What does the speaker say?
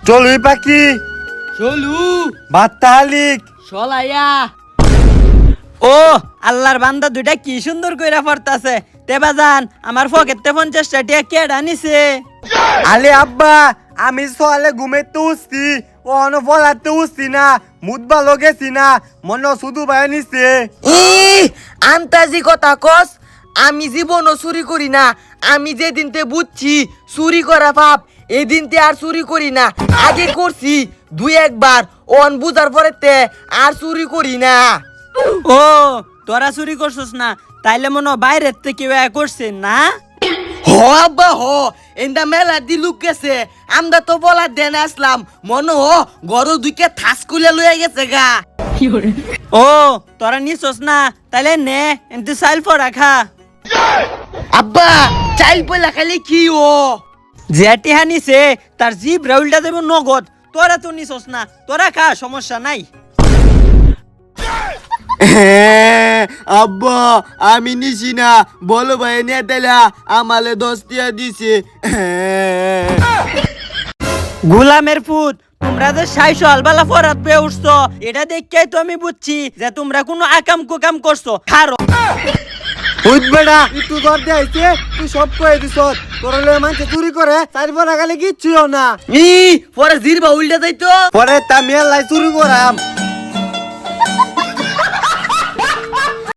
চলুই পাখি চলু বাত্তালিক চলাইয়া। ও আল্লাহর বান্দা দুইটা কি সুন্দর কইরা পড়তাছে। তেবা জান আমার পকেটে 50 টাকা কেডা নিছে? আলে আব্বা আমি সকালে ঘুমেতে উঠছি অনফলাতে উঠছি না মুদ ভালো গেছি না মনে শুধু ভাই নিছে আন্তাজি কথা কস। আমি জীবনও চুরি করি না। আমি যেদিনতে বুঝছি চুরি করা পাপ এই দিনতে আর চুরি করি না। আগে করছি দুই একবার অন বুঝার পরেতে আর চুরি করি না। ও তোরা চুরি করছস না তাইলে মনে হয় বাইরের থেকে কেউ করছে না? হ আব্বা হ, এন্দা মেলা দি লুক গেছে। আমরা তো বলা দেন আসলাম মনে হ গরু দুইকে থাস কুলে লইয়া গেছে গা। ও তোরা নিছস না তাইলে নে এমতি সাইল ফর রাখা। আব্বা চাইল পয়লা খালি কি ও? যেটি হানিছে তার জিব রাউলটা দেব নগদ। তোরা তো নিছস না, তোরা খা, সমস্যা নাই। আব্বা আমি নিছি না বলো ভাই নেতেলা আমালে 10 টিয়া দিছে গোলামের পুত, তোমরা যে সাইশ আলবালা ফরাত পেয়ে উঠছো এটা দেখেই তো আমি বুঝছি যে তোমরা কোনো আকাম কুকাম করছো। খারো বুঝবেড়া একটু দর দেয়াইছে তুই সব কয়ে দিছ তোর মানুষ চুরি করে তারপর আগালে কিচ্ছুও না ই পরে জিরবা উল্টা যাইতো। পরে তা মেলাই চুরি করাম